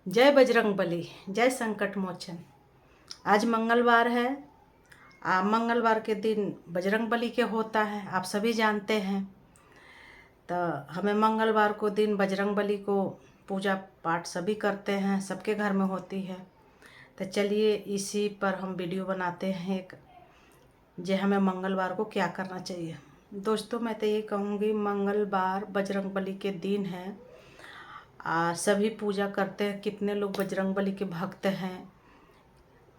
जय बजरंगबली, जय संकट मोचन। आज मंगलवार है। मंगलवार के दिन बजरंगबली के होता है, आप सभी जानते हैं। तो हमें मंगलवार को दिन बजरंगबली को पूजा पाठ सभी करते हैं, सबके घर में होती है। तो चलिए इसी पर हम वीडियो बनाते हैं एक, जे हमें मंगलवार को क्या करना चाहिए। दोस्तों, मैं तो ये कहूँगी, मंगलवार बजरंगबली के दिन है। सभी पूजा करते हैं। कितने लोग बजरंगबली के भक्त हैं,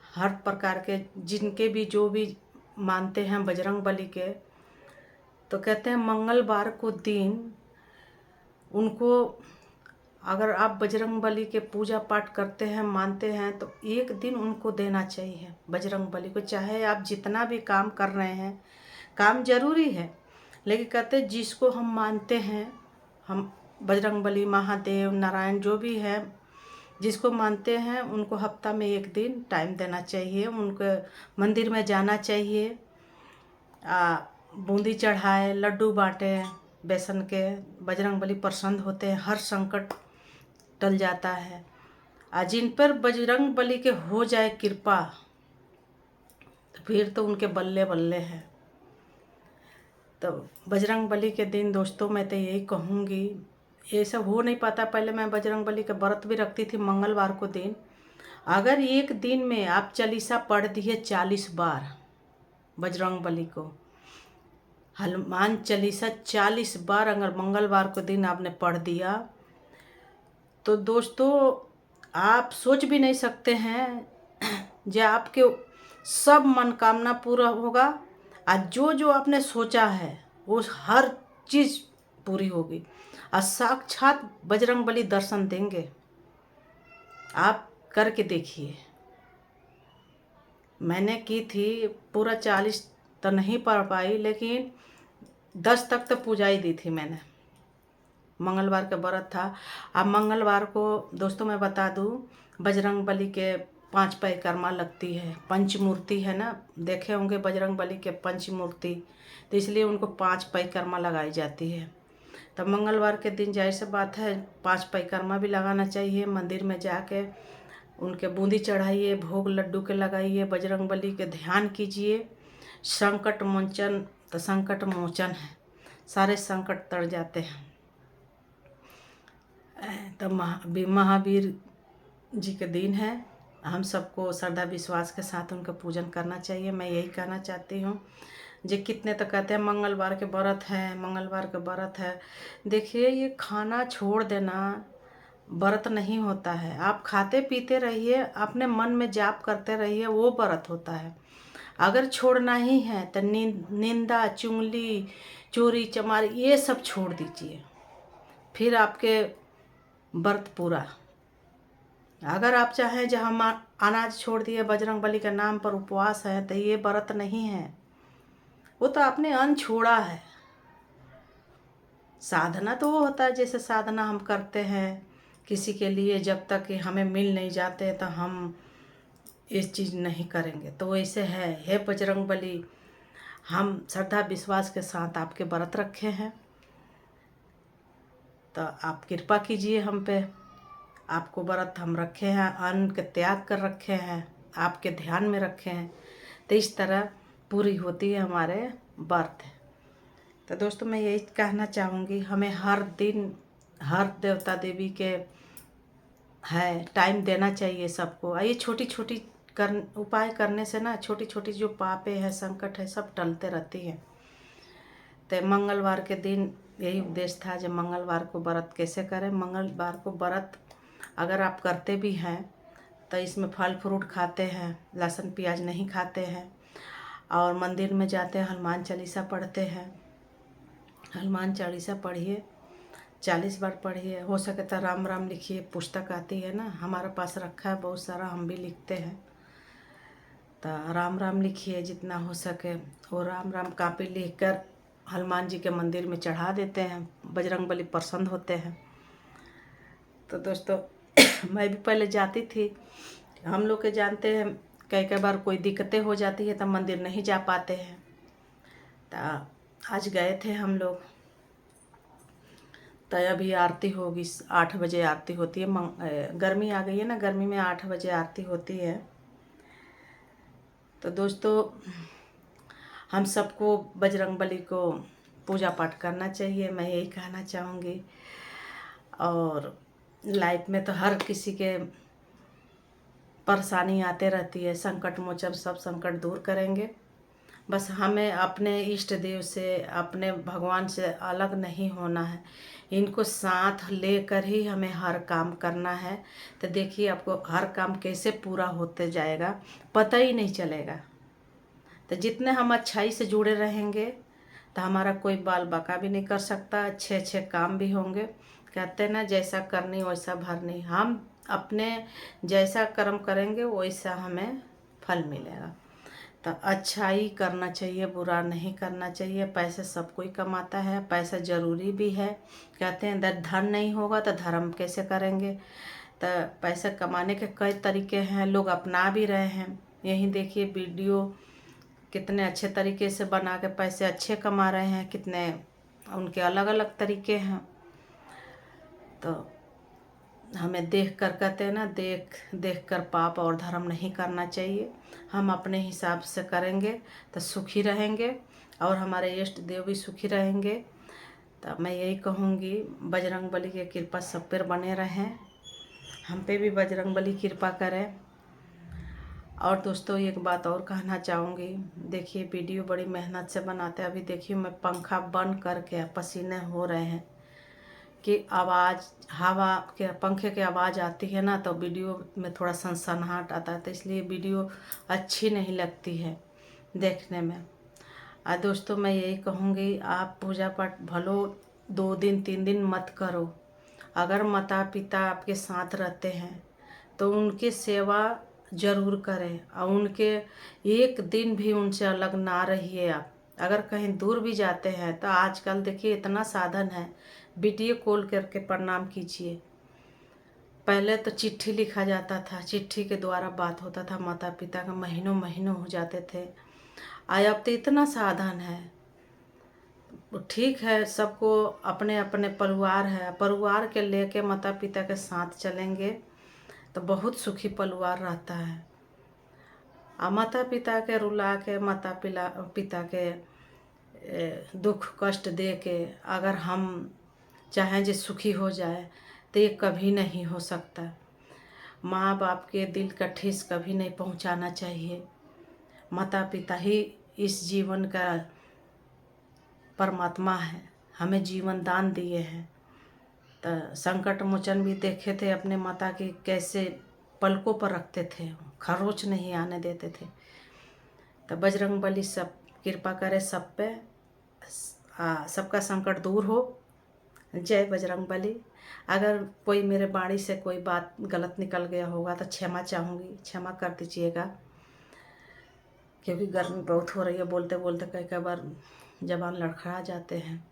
हर प्रकार के, जिनके भी जो भी मानते हैं बजरंगबली के, तो कहते हैं मंगलवार को दिन उनको, अगर आप बजरंगबली के पूजा पाठ करते हैं, मानते हैं, तो एक दिन उनको देना चाहिए बजरंगबली को। चाहे आप जितना भी काम कर रहे हैं, काम जरूरी है, लेकिन कहते हैं जिसको हम मानते हैं, हम बजरंगबली, महादेव, नारायण, जो भी है, जिसको मानते हैं, उनको हफ्ता में एक दिन टाइम देना चाहिए। उनके मंदिर में जाना चाहिए, बूंदी चढ़ाए, लड्डू बांटे बेसन के। बजरंगबली प्रसन्न होते हैं, हर संकट टल जाता है। जिन पर बजरंगबली के हो जाए कृपा, तो फिर तो उनके बल्ले बल्ले हैं। तो बजरंगबली के दिन दोस्तों, मैं तो यही कहूँगी, ये सब हो नहीं पाता। पहले मैं बजरंगबली का व्रत भी रखती थी मंगलवार को दिन। अगर एक दिन में आप चालीसा पढ़ दिए 40 बार बजरंगबली को, हनुमान चालीसा 40 बार अगर मंगलवार को दिन आपने पढ़ दिया, तो दोस्तों आप सोच भी नहीं सकते हैं, जो आपके सब मनोकामना पूरा होगा। और जो जो आपने सोचा है वो हर चीज़ पूरी होगी, और साक्षात बजरंगबली दर्शन देंगे। आप करके देखिए। मैंने की थी, पूरा 40 तो नहीं पढ़ पाई, लेकिन 10 तक तो पूजा ही दी थी मैंने। मंगलवार का व्रत था। अब मंगलवार को दोस्तों मैं बता दूं, बजरंगबली के 5 परिक्रमा लगती है। पंचमूर्ति है ना, देखे होंगे बजरंगबली के पंचमूर्ति, तो इसलिए उनको 5 परिक्रमा लगाई जाती है। तब मंगलवार के दिन जाहिर सी बात है 5 परिक्रमा भी लगाना चाहिए। मंदिर में जाके उनके बूंदी चढ़ाइए, भोग लड्डू के लगाइए, बजरंगबली के ध्यान कीजिए। संकट मोचन, तो संकट मोचन है, सारे संकट तर जाते हैं। तो महावीर जी के दिन है। हम सबको श्रद्धा विश्वास के साथ उनका पूजन करना चाहिए। मैं यही कहना चाहती हूँ। जे कितने तो कहते हैं मंगलवार के व्रत है, मंगलवार के व्रत है। देखिए, ये खाना छोड़ देना व्रत नहीं होता है। आप खाते पीते रहिए, अपने मन में जाप करते रहिए, वो व्रत होता है। अगर छोड़ना ही है तो निंदा, चुगली, चोरी चमारी, ये सब छोड़ दीजिए, फिर आपके व्रत पूरा। अगर आप चाहें जो हम अनाज छोड़ दिए, बजरंगबली के नाम पर उपवास है, तो ये व्रत नहीं है, वो तो आपने अन्न छोड़ा है। साधना तो वो होता है, जैसे साधना हम करते हैं किसी के लिए, जब तक कि हमें मिल नहीं जाते तो हम इस चीज़ नहीं करेंगे। तो वैसे है, हे बजरंगबली, हम श्रद्धा विश्वास के साथ आपके व्रत रखे हैं, तो आप कृपा कीजिए हम पे। आपको व्रत हम रखे हैं, अन्न के त्याग कर रखे हैं, आपके ध्यान में रखे हैं, तो इस तरह पूरी होती है हमारे व्रत। तो दोस्तों मैं यही कहना चाहूँगी, हमें हर दिन हर देवता देवी के है टाइम देना चाहिए सबको। ये छोटी छोटी उपाय करने से ना, छोटी छोटी जो पापे है, संकट है, सब टलते रहती हैं। तो मंगलवार के दिन यही उद्देश्य था, जब मंगलवार को व्रत कैसे करें। मंगलवार को व्रत अगर आप करते भी हैं तो इसमें फल फ्रूट खाते हैं, लहसुन प्याज नहीं खाते हैं, और मंदिर में जाते हैं, हनुमान चालीसा पढ़ते हैं। हनुमान चालीसा पढ़िए, 40 बार पढ़िए। हो सके तो राम राम लिखिए, पुस्तक आती है ना, हमारे पास रखा है बहुत सारा, हम भी लिखते हैं। तो राम राम लिखिए जितना हो सके। वो राम राम कापी लिख कर हनुमान जी के मंदिर में चढ़ा देते हैं, बजरंगबली प्रसन्न होते हैं। तो दोस्तों मैं भी पहले जाती थी, हम लोग के जानते हैं, कई कई बार कोई दिक्कतें हो जाती है तो मंदिर नहीं जा पाते हैं। तो आज गए थे हम लोग, तो अभी आरती होगी, 8 बजे आरती होती है। गर्मी आ गई है ना, गर्मी में 8 बजे आरती होती है। तो दोस्तों, हम सबको बजरंगबली को पूजा पाठ करना चाहिए, मैं यही कहना चाहूँगी। और लाइफ में तो हर किसी के परेशानी आते रहती है, संकट मोचन सब संकट दूर करेंगे। बस हमें अपने इष्ट देव से, अपने भगवान से अलग नहीं होना है, इनको साथ लेकर ही हमें हर काम करना है। तो देखिए आपको हर काम कैसे पूरा होते जाएगा, पता ही नहीं चलेगा। तो जितने हम अच्छाई से जुड़े रहेंगे तो हमारा कोई बाल बाका भी नहीं कर सकता, अच्छे अच्छे काम भी होंगे। कहते हैं ना, जैसा करनी वैसा भरनी। हम अपने जैसा कर्म करेंगे वैसा हमें फल मिलेगा। तो अच्छाई करना चाहिए, बुरा नहीं करना चाहिए। पैसे सब कोई कमाता है, पैसा ज़रूरी भी है। कहते हैं धन नहीं होगा तो धर्म कैसे करेंगे। तो पैसा कमाने के कई तरीके हैं, लोग अपना भी रहे हैं। यही देखिए वीडियो कितने अच्छे तरीके से बना के पैसे अच्छे कमा रहे हैं, कितने उनके अलग अलग तरीके हैं। तो हमें देख कर, कहते हैं ना, देख कर पाप और धर्म नहीं करना चाहिए। हम अपने हिसाब से करेंगे तो सुखी रहेंगे और हमारे इष्ट देव भी सुखी रहेंगे। तो मैं यही कहूँगी, बजरंगबली की कृपा सब पर बने रहें, हम पे भी बजरंगबली कृपा करें। और दोस्तों, एक बात और कहना चाहूँगी। देखिए वीडियो बड़ी मेहनत से बनाते हैं। अभी देखिए मैं पंखा बंद करके, पसीने हो रहे हैं कि आवाज़, हवा के, पंखे की आवाज़ आती है ना, तो वीडियो में थोड़ा सनसनाहट आता है। तो इसलिए वीडियो अच्छी नहीं लगती है देखने में। और दोस्तों, मैं यही कहूँगी, आप पूजा पाठ भलो 2 दिन 3 दिन मत करो। अगर माता पिता आपके साथ रहते हैं तो उनकी सेवा ज़रूर करें, और उनके एक दिन भी उनसे अलग ना रहिए आप। अगर कहीं दूर भी जाते हैं तो आजकल देखिए इतना साधन है, वीडियो कॉल करके प्रणाम कीजिए। पहले तो चिट्ठी लिखा जाता था, चिट्ठी के द्वारा बात होता था, माता पिता का महीनों महीनों हो जाते थे। अब तो इतना साधन है। ठीक है, सबको अपने अपने परिवार है, परिवार के लेके माता पिता के साथ चलेंगे तो बहुत सुखी परिवार रहता है। और माता पिता के रुला के, माता पिता के दुख कष्ट दे के अगर हम चाहें जो सुखी हो जाए तो ये कभी नहीं हो सकता। माँ बाप के दिल का ठेस कभी नहीं पहुँचाना चाहिए। माता पिता ही इस जीवन का परमात्मा है, हमें जीवन दान दिए हैं। तो संकट मोचन भी देखे थे अपने माता की, कैसे पलकों पर रखते थे, खरोच नहीं आने देते थे। तो बजरंगबली सब कृपा करे सब पे, सबका संकट दूर हो। जय बजरंगबली। अगर कोई मेरे वाणी से कोई बात गलत निकल गया होगा तो क्षमा चाहूँगी, क्षमा कर दीजिएगा, क्योंकि गर्मी बहुत हो रही है, बोलते बोलते कई बार जबान लड़खड़ा जाते हैं।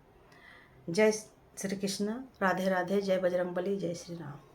जय श्री कृष्ण, राधे राधे, जय बजरंगबली, जय श्री राम।